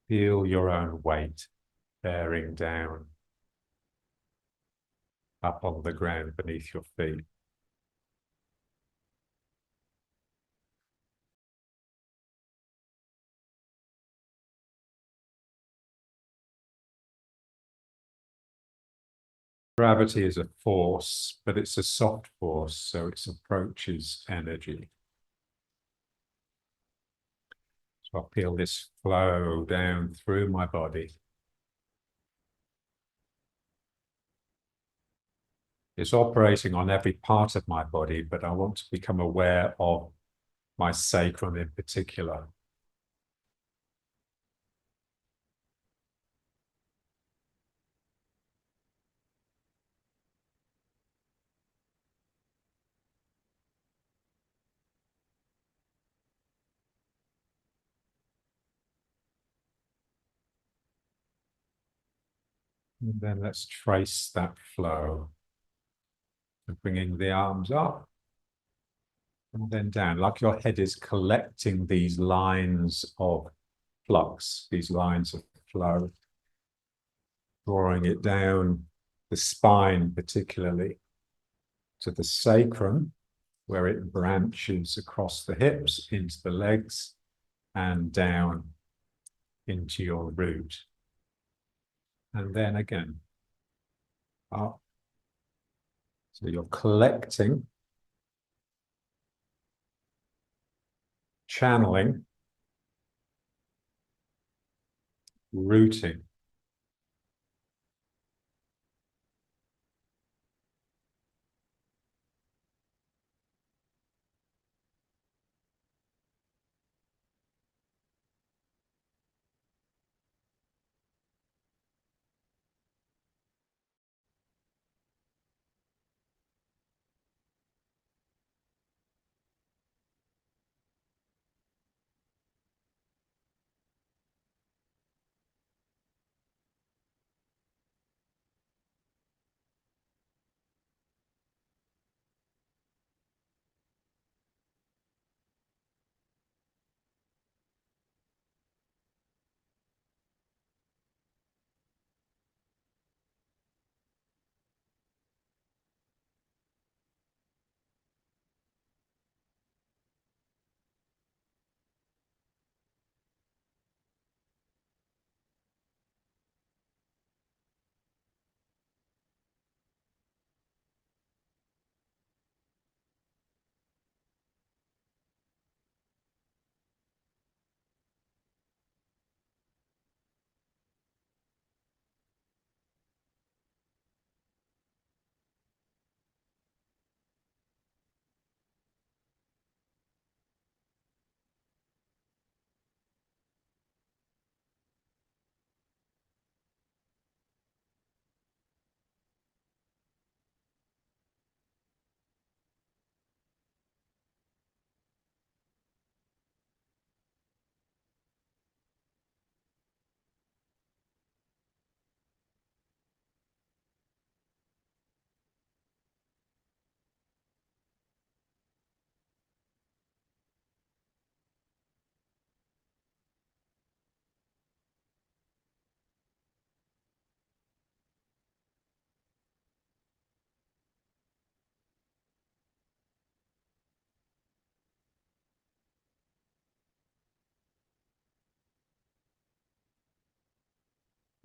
Feel your own weight bearing down up on the ground beneath your feet. Gravity is a force, but it's a soft force, so its approach is energy. So I feel this flow down through my body. It's operating on every part of my body, but I want to become aware of my sacrum in particular. And then let's trace that flow. And bringing the arms up and then down, like your head is collecting these lines of flux, these lines of flow, drawing it down the spine, particularly to the sacrum, where it branches across the hips into the legs and down into your root. And then again, up. So you're collecting, channeling, rooting.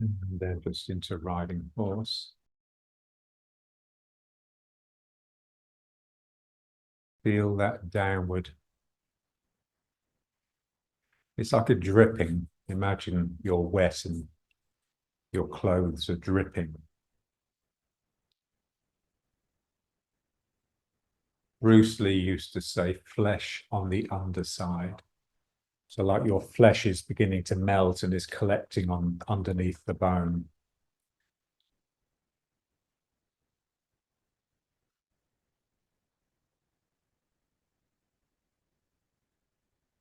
And then just into riding horse. Feel that downward. It's like a dripping. Imagine you're wet and your clothes are dripping. Bruce Lee used to say, flesh on the underside. So like your flesh is beginning to melt and is collecting on underneath the bone.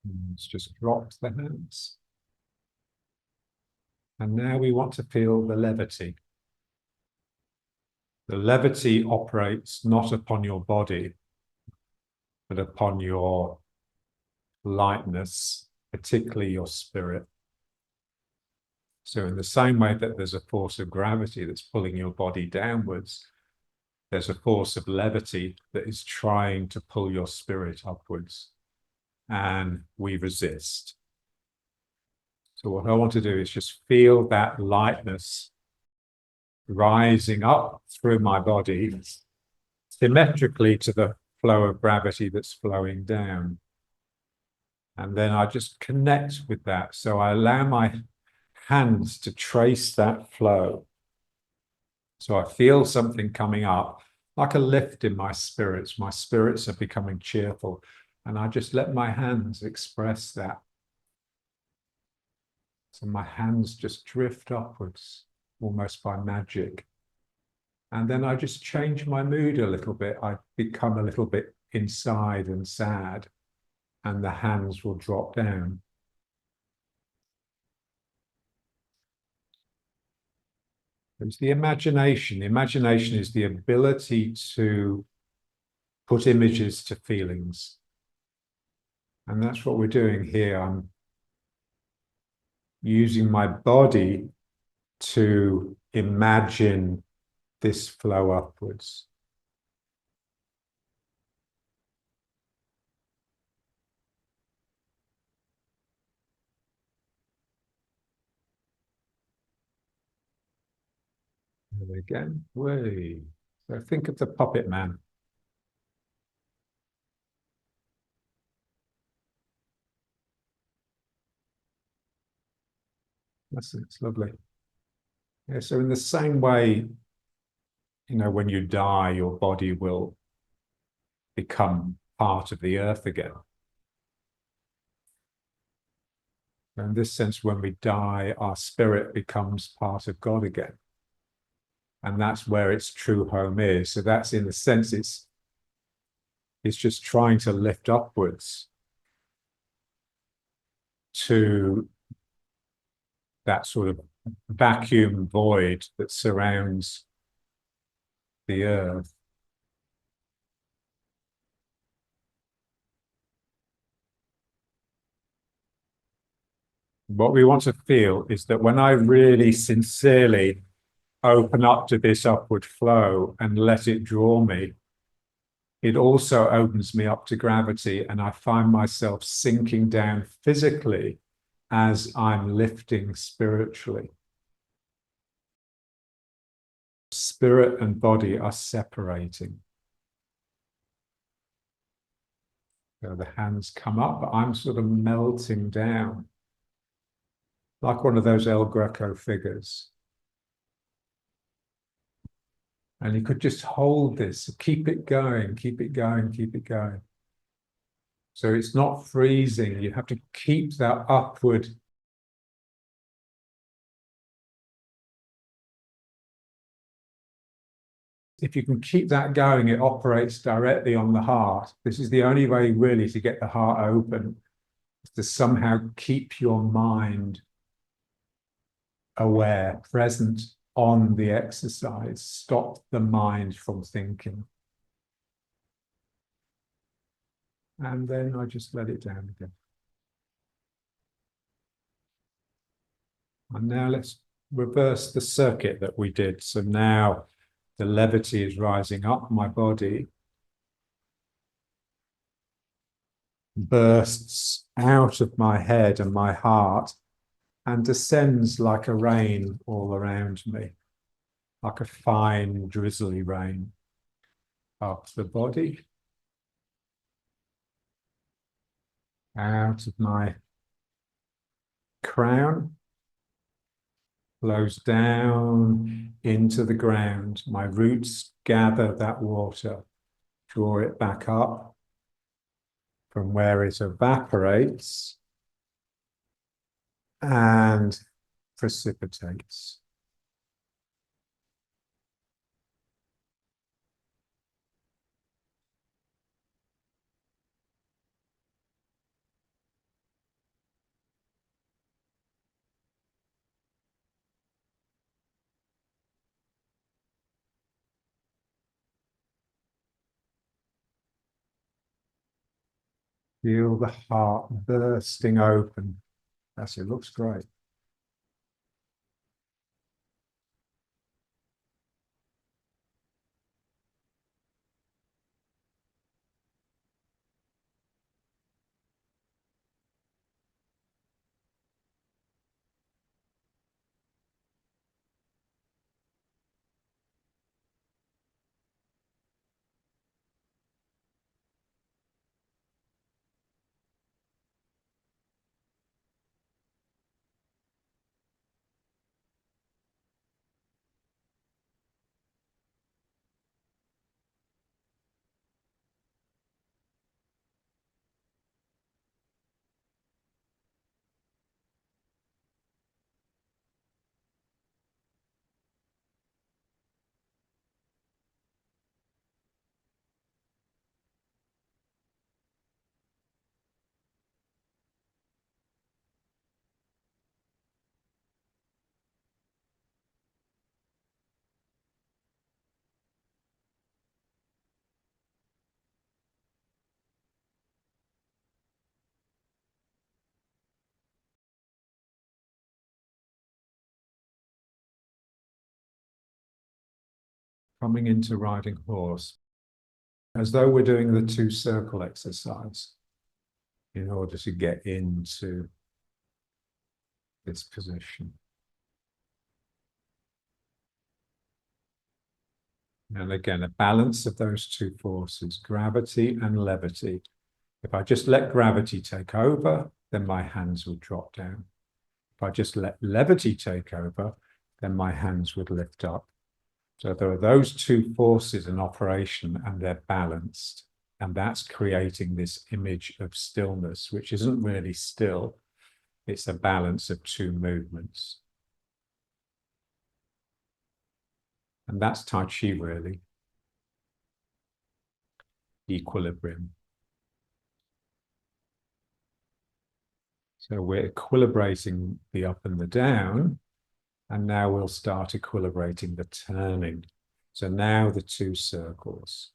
And let's just drop the hands. And now we want to feel the levity. The levity operates not upon your body, but upon your lightness, particularly your spirit. So in the same way that there's a force of gravity that's pulling your body downwards, there's a force of levity that is trying to pull your spirit upwards, and we resist. So what I want to do is just feel that lightness rising up through my body, symmetrically to the flow of gravity that's flowing down. And then I just connect with that. So I allow my hands to trace that flow. So I feel something coming up, like a lift in my spirits. My spirits are becoming cheerful. And I just let my hands express that. So my hands just drift upwards, almost by magic. And then I just change my mood a little bit. I become a little bit inside and sad, and the hands will drop down. It's the imagination. The imagination is the ability to put images to feelings. And that's what we're doing here. I'm using my body to imagine this flow upwards. And again, way. So think of the puppet man. It's lovely. Yeah, so in the same way, when you die, your body will become part of the earth again. In this sense, when we die, our spirit becomes part of God again. And that's where its true home is. So that's, in the sense, it's just trying to lift upwards to that sort of vacuum void that surrounds the earth. What we want to feel is that when I really sincerely open up to this upward flow and let it draw me, it also opens me up to gravity, and I find myself sinking down physically as I'm lifting spiritually. Spirit and body are separating. So the hands come up, but I'm sort of melting down, like one of those El Greco figures. And you could just hold this, keep it going, keep it going, keep it going. So it's not freezing. You have to keep that upward. If you can keep that going, it operates directly on the heart. This is the only way really to get the heart open, is to somehow keep your mind aware, present on the exercise. Stop the mind from thinking. And then I just let it down again. And now let's reverse the circuit that we did. So now the levity is rising up my body, bursts out of my head and my heart, and descends like a rain all around me, like a fine drizzly rain up the body, out of my crown, flows down into the ground. My roots gather that water, draw it back up from where it evaporates and precipitates. Feel the heart bursting open. That's it, looks great. coming into riding horse, as though we're doing the two-circle exercise in order to get into this position. And again, a balance of those two forces, gravity and levity. If I just let gravity take over, then my hands would drop down. If I just let levity take over, then my hands would lift up. So there are those two forces in operation and they're balanced. And that's creating this image of stillness, which isn't really still. It's a balance of two movements. And that's Tai Chi, really. Equilibrium. So we're equilibrating the up and the down, and now we'll start equilibrating the turning. So now the two circles.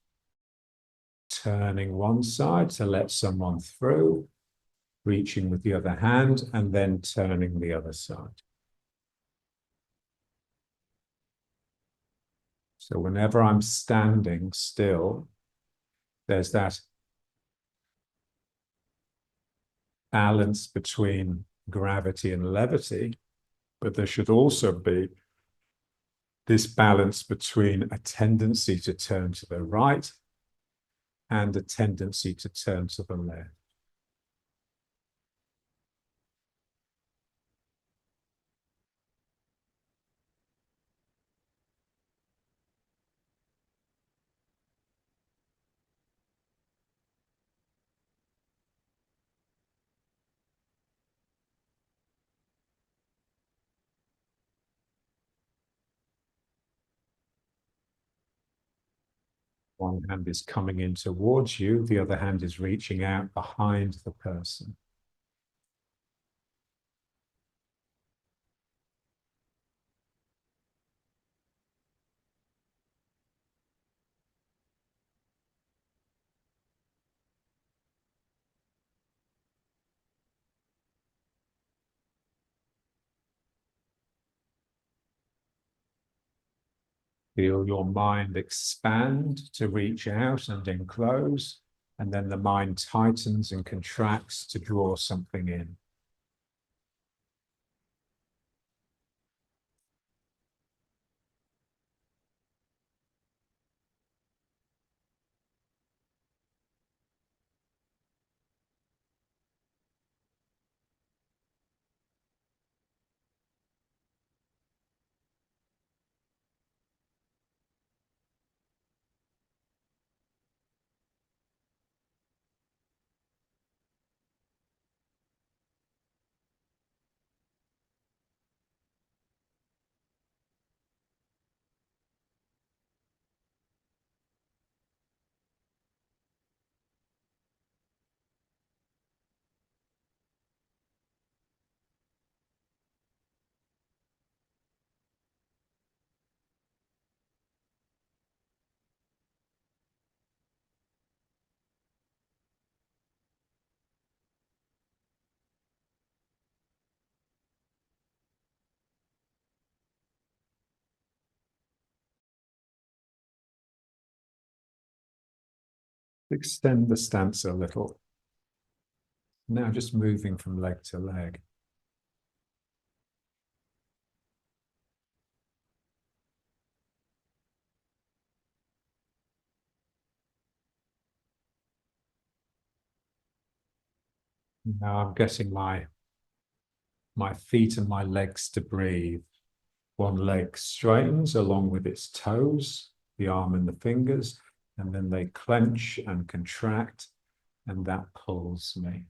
Turning one side to let someone through, reaching with the other hand, and then turning the other side. So whenever I'm standing still, there's that balance between gravity and levity, but there should also be this balance between a tendency to turn to the right and a tendency to turn to the left. One hand is coming in towards you, the other hand is reaching out behind the person. Feel your mind expand to reach out and enclose, and then the mind tightens and contracts to draw something in. Extend the stance a little. Now just moving from leg to leg. Now I'm getting my feet and my legs to breathe. One leg straightens along with its toes, the arm and the fingers, and then they clench and contract, and that pulls me.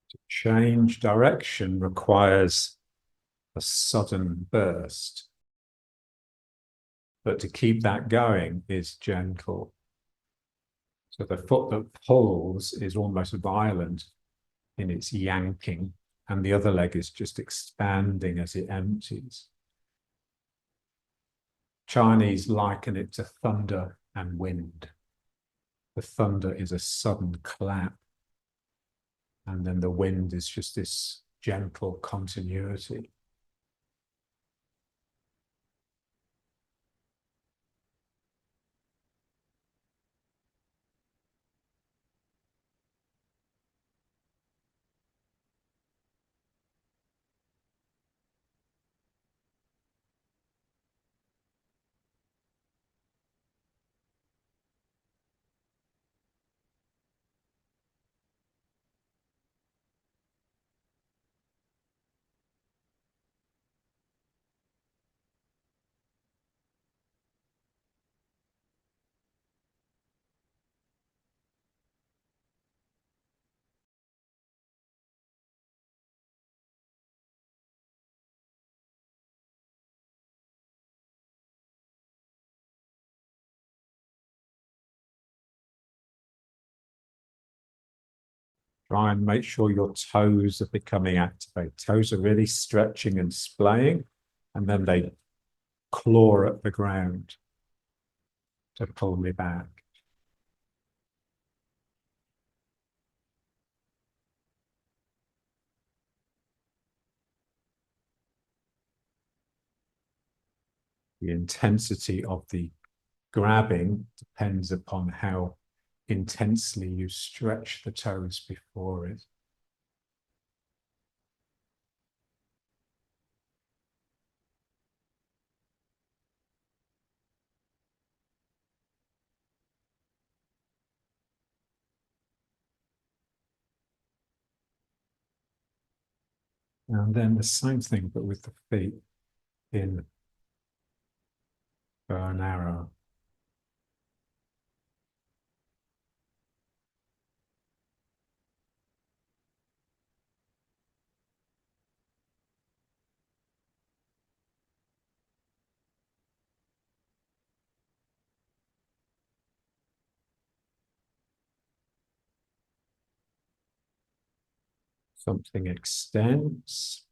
To change direction requires a sudden burst, but to keep that going is gentle. So the foot that pulls is almost violent in its yanking and the other leg is just expanding as it empties. Chinese liken it to thunder and wind. The thunder is a sudden clap, and then the wind is just this gentle continuity. Try and make sure your toes are becoming activated. Toes are really stretching and splaying, and then they claw at the ground to pull me back. The intensity of the grabbing depends upon how intensely you stretch the toes before it. And then the same thing, but with the feet in bow and arrow. Something extends,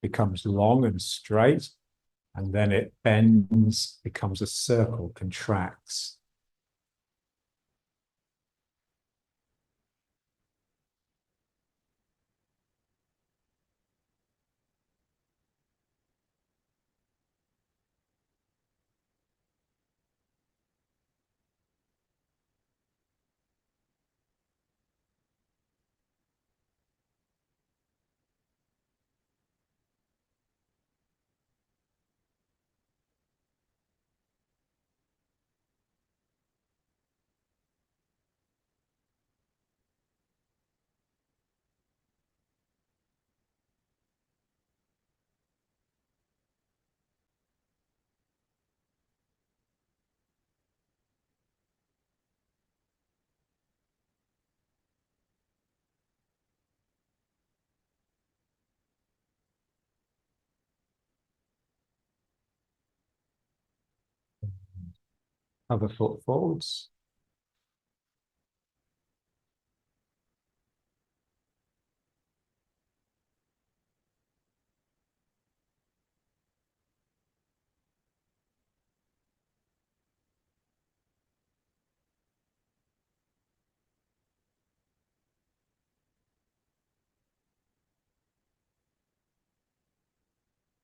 becomes long and straight, and then it bends, becomes a circle, contracts. Other foot forwards.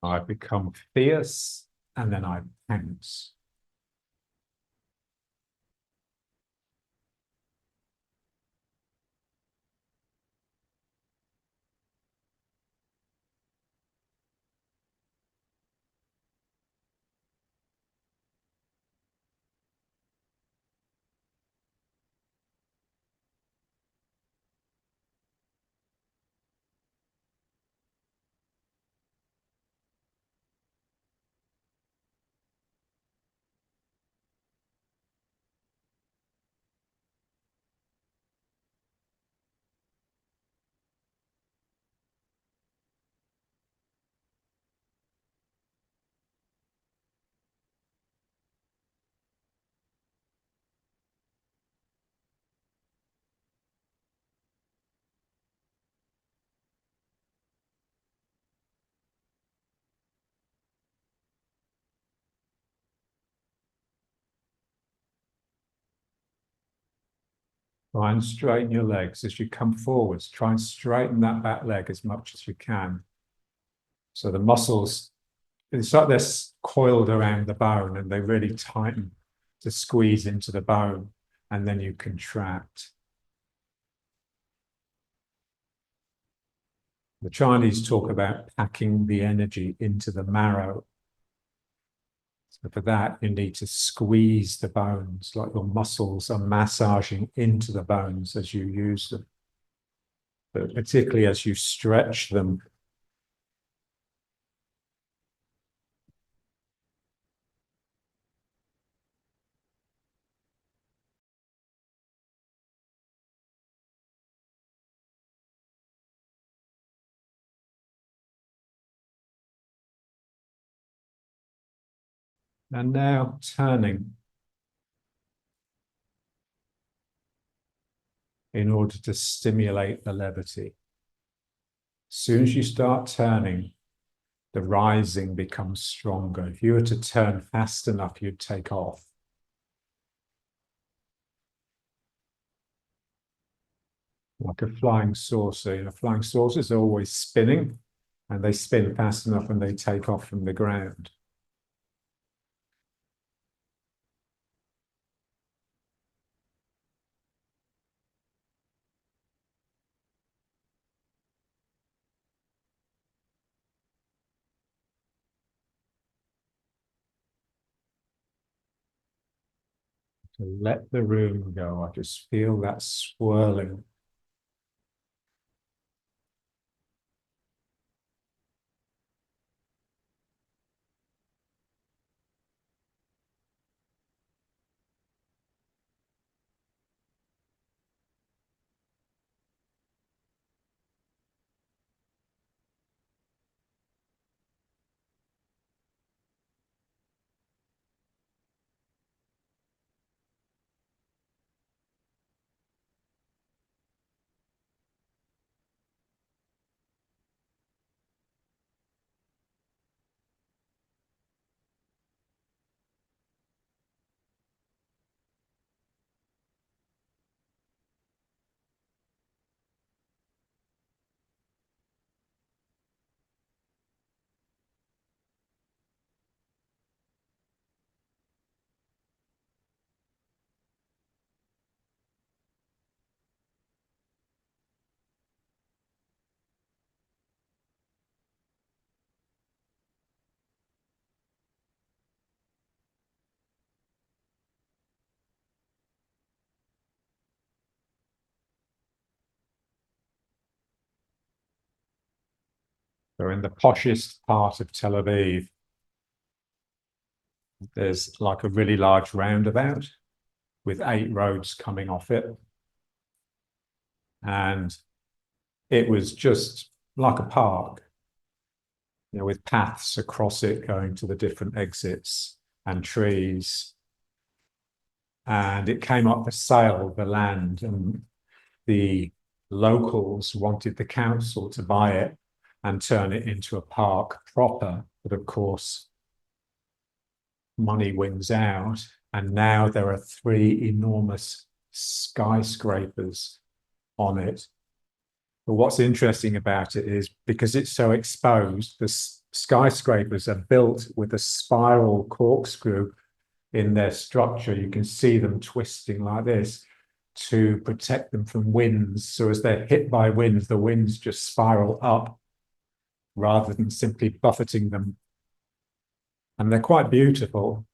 I become fierce, and then I pounce. Try and straighten your legs as you come forwards. Try and straighten that back leg as much as you can. So the muscles, it's like they're coiled around the bone and they really tighten to squeeze into the bone, and then you contract. The Chinese talk about packing the energy into the marrow. So for that, you need to squeeze the bones, like your muscles are massaging into the bones as you use them. But particularly as you stretch them. And now turning in order to stimulate the levity. As soon as you start turning, the rising becomes stronger. If you were to turn fast enough, you'd take off. Like a flying saucer. You know, flying saucers are always spinning, and they spin fast enough and they take off from the ground. To let the room go. I just feel that swirling. So in the poshest part of Tel Aviv, there's like a really large roundabout with 8 roads coming off it. And it was just like a park, you know, with paths across it going to the different exits and trees. And it came up for sale, the land, and the locals wanted the council to buy it and turn it into a park proper. But of course, money wins out. And now there are 3 enormous skyscrapers on it. But what's interesting about it is because it's so exposed, the skyscrapers are built with a spiral corkscrew in their structure. You can see them twisting like this to protect them from winds. So as they're hit by winds, the winds just spiral up rather than simply buffeting them. And they're quite beautiful.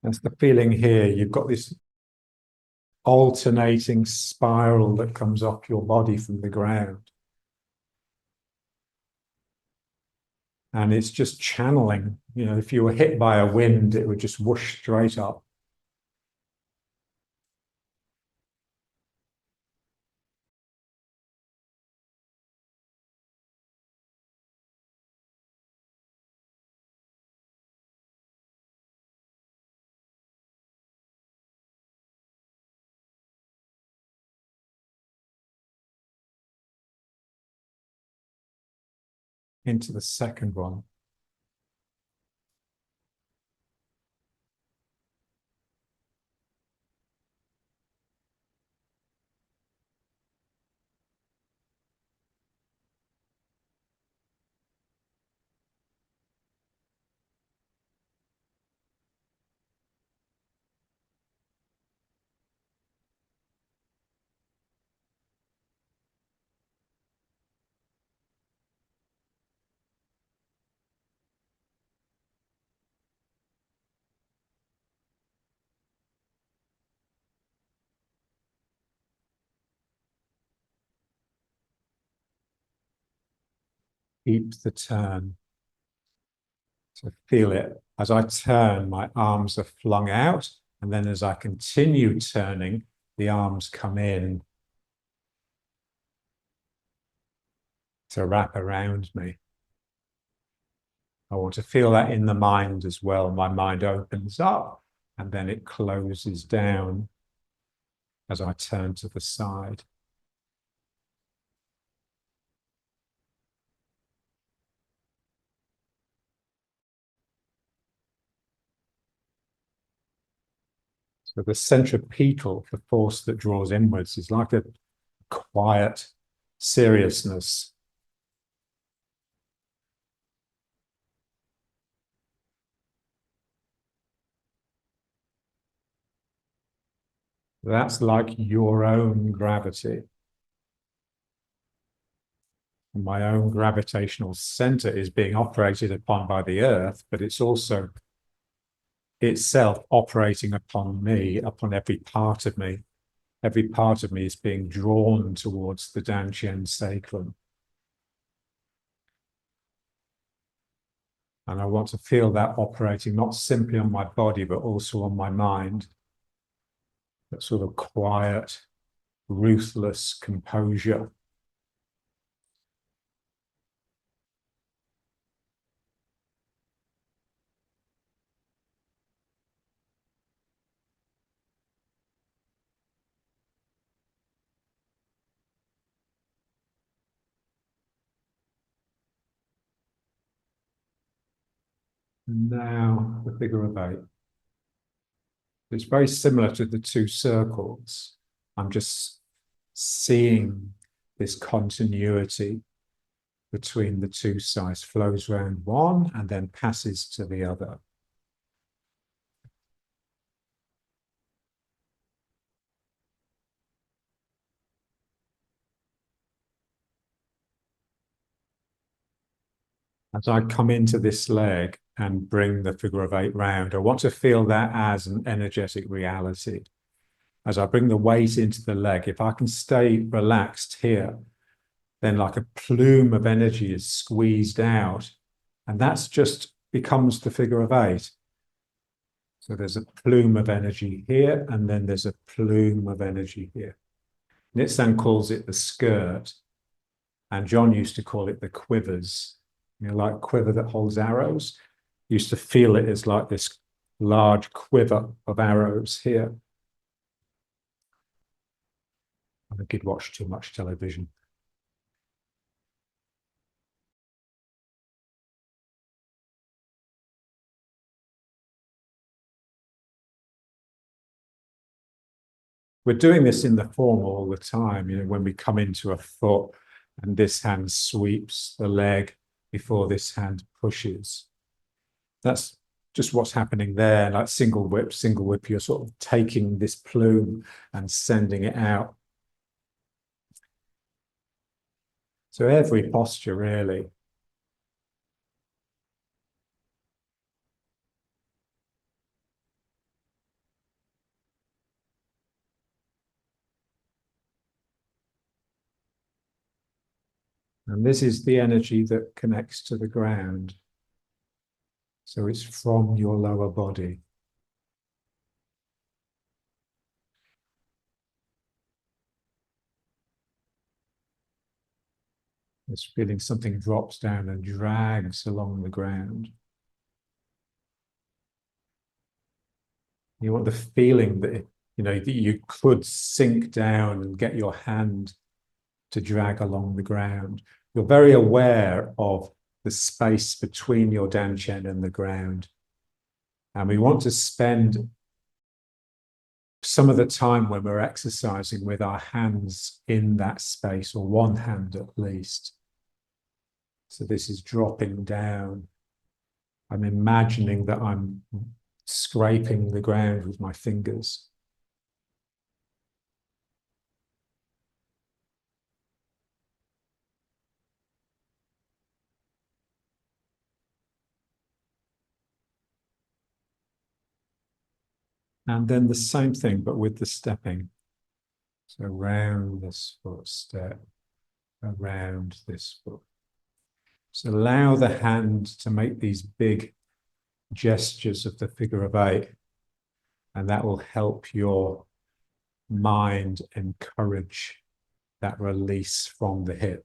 That's the feeling here. You've got this alternating spiral that comes off your body from the ground. And it's just channeling. You know, if you were hit by a wind, it would just whoosh straight up. Into the second one. keep the turn. So feel it. As I turn, my arms are flung out, and then as I continue turning, the arms come in to wrap around me. I want to feel that in the mind as well. My mind opens up and then it closes down as I turn to the side. So the centripetal, the force that draws inwards, is like a quiet seriousness. That's like your own gravity. My own gravitational center is being operated upon by the earth, but it's also itself operating upon me, upon every part of me. Every part of me is being drawn towards the Dantian sacrum. And I want to feel that operating not simply on my body, but also on my mind. That sort of quiet, ruthless composure. And now the figure of 8. It's very similar to the 2 circles. I'm just seeing this continuity between the 2 sides, flows around one and then passes to the other. As I come into this leg and bring the figure of 8 round, I want to feel that as an energetic reality. As I bring the weight into the leg, if I can stay relaxed here, then like a plume of energy is squeezed out, and that's just becomes the figure of 8. So there's a plume of energy here, and then there's a plume of energy here. Nitzan calls it the skirt, and John used to call it the quivers. You know, like quiver that holds arrows. Used to feel it as like this large quiver of arrows here. I think he'd watched too much television. We're doing this in the form all the time, you know, when we come into a foot and this hand sweeps the leg before this hand pushes. That's just what's happening there, like single whip, you're sort of taking this plume and sending it out. So every posture, really. And this is the energy that connects to the ground. So it's from your lower body. It's feeling something drops down and drags along the ground. You want the feeling that, you know, that you could sink down and get your hand to drag along the ground. You're very aware of the space between your dantian and the ground. And we want to spend some of the time when we're exercising with our hands in that space, or one hand at least. So this is dropping down. I'm imagining that I'm scraping the ground with my fingers. And then the same thing, but with the stepping. So round this foot, step, around this foot. So allow the hand to make these big gestures of the figure of eight, and that will help your mind encourage that release from the hip.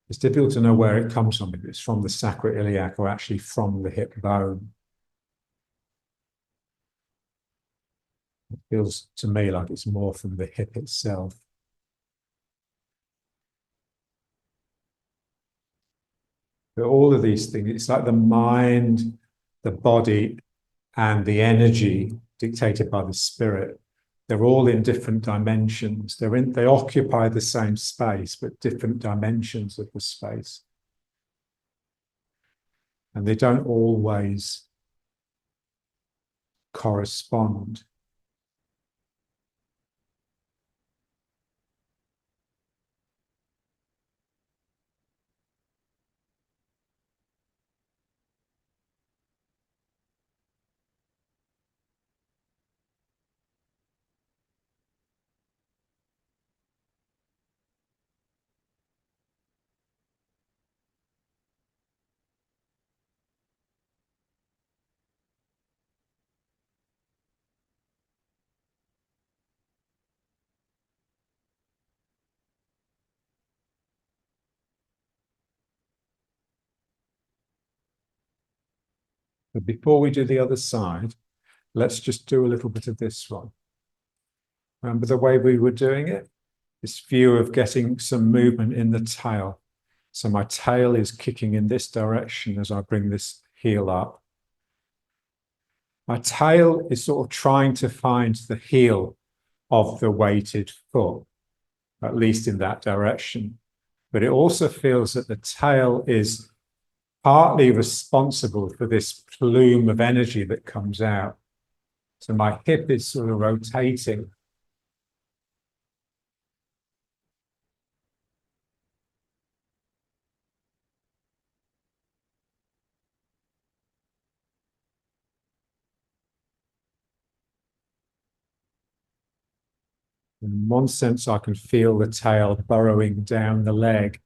It's difficult to know where it comes from, if it's from the sacroiliac or actually from the hip bone. It feels to me like it's more from the hip itself. But all of these things, it's like the mind, the body, and the energy dictated by the spirit. They're all in different dimensions. They occupy the same space, but different dimensions of the space. And they don't always correspond. But before we do the other side, let's just do a little bit of this one. Remember the way we were doing it? This view of getting some movement in the tail. So my tail is kicking in this direction as I bring this heel up. My tail is sort of trying to find the heel of the weighted foot, at least in that direction. But it also feels that the tail is partly responsible for this plume of energy that comes out. So my hip is sort of rotating. In one sense, I can feel the tail burrowing down the leg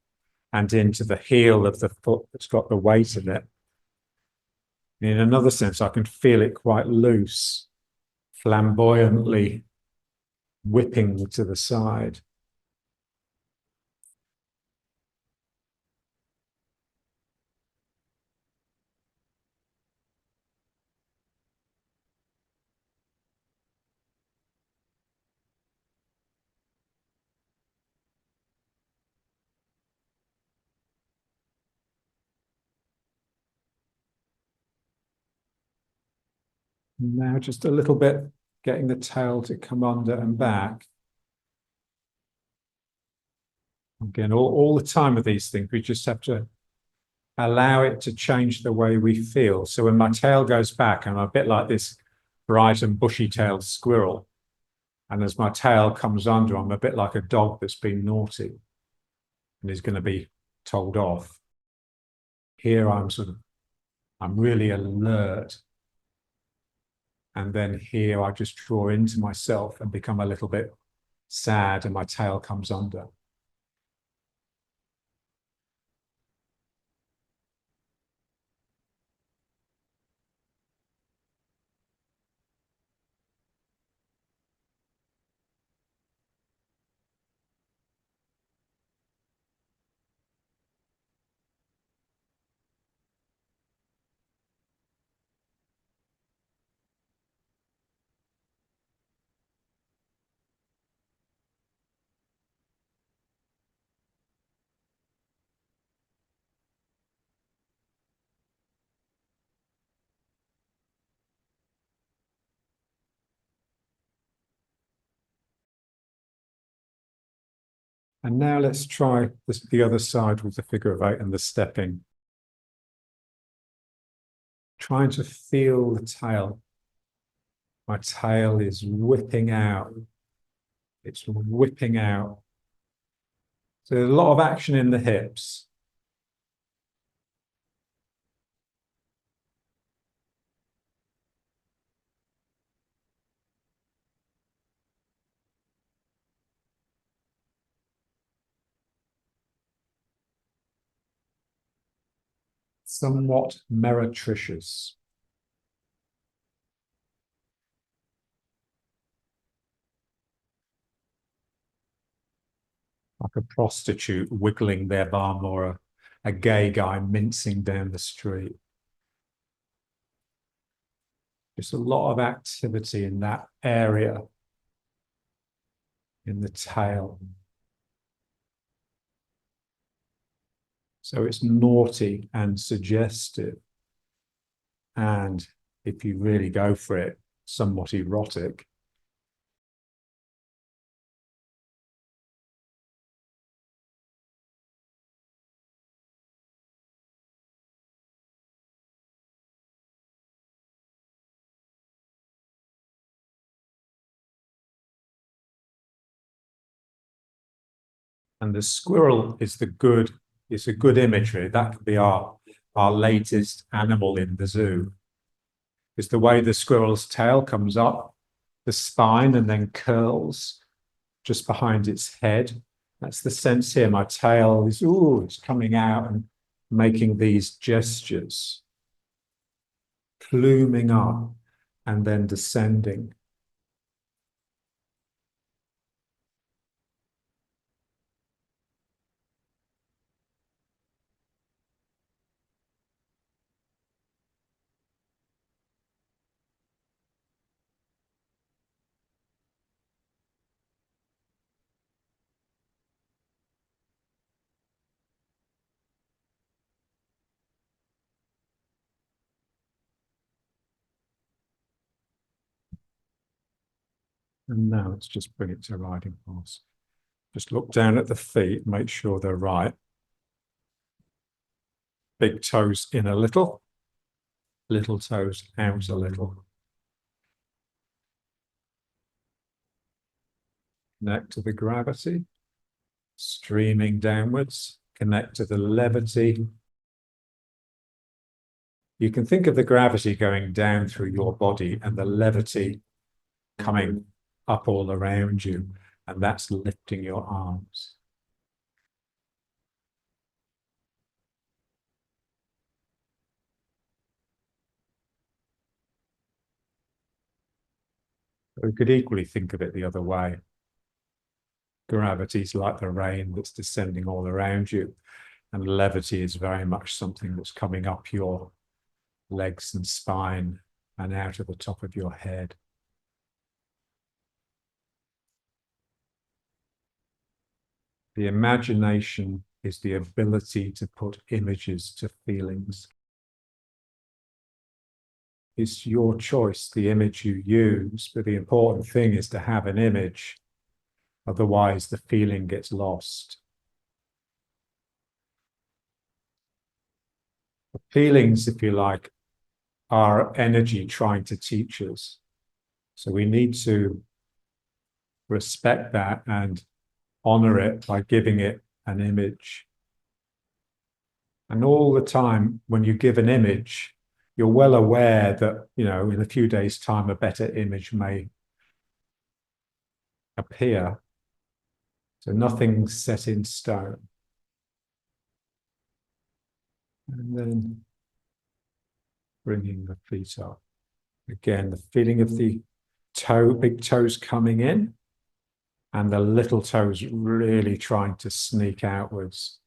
and into the heel of the foot that's got the weight in it. In another sense, I can feel it quite loose, flamboyantly whipping to the side. Now just a little bit, getting the tail to come under and back. Again, all the time with these things, we just have to allow it to change the way we feel. So when my tail goes back, I'm a bit like this bright and bushy-tailed squirrel. And as my tail comes under, I'm a bit like a dog that's been naughty and is going to be told off. Here I'm really alert. And then here I just draw into myself and become a little bit sad and my tail comes under. And now let's try the other side with the figure of eight and the stepping. Trying to feel the tail. My tail is whipping out. It's whipping out. So there's a lot of action in the hips. somewhat meretricious. Like a prostitute wiggling their bum, or a gay guy mincing down the street. Just a lot of activity in that area, in the tail. So it's naughty and suggestive. And if you really go for it, somewhat erotic. And the squirrel is it's a good imagery. That could be our latest animal in the zoo. It's the way the squirrel's tail comes up the spine and then curls just behind its head. That's the sense here. My tail is, it's coming out and making these gestures, pluming up and then descending. And now let's just bring it to riding horse. Just look down at the feet, make sure they're right. Big toes in a little toes out a little. Connect to the gravity, streaming downwards, connect to the levity. You can think of the gravity going down through your body and the levity coming up all around you, and that's lifting your arms. We could equally think of it the other way. Gravity is like the rain that's descending all around you, and levity is very much something that's coming up your legs and spine and out of the top of your head. The imagination is the ability to put images to feelings. It's your choice, the image you use, but the important thing is to have an image. Otherwise, the feeling gets lost. The feelings, if you like, are energy trying to teach us. So we need to respect that and honor it by giving it an image. And all the time, when you give an image, you're well aware that, in a few days' time, a better image may appear. So nothing's set in stone. And then bringing the feet up. Again, the feeling of the big toes coming in, and the little toes really trying to sneak outwards.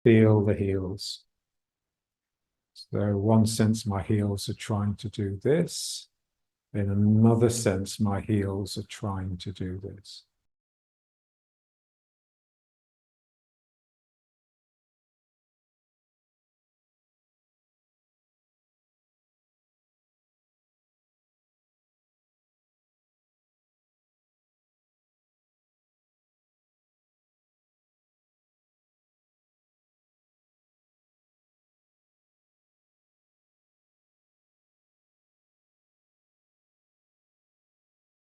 Feel the heels. So one sense my heels are trying to do this. In another sense, my heels are trying to do this.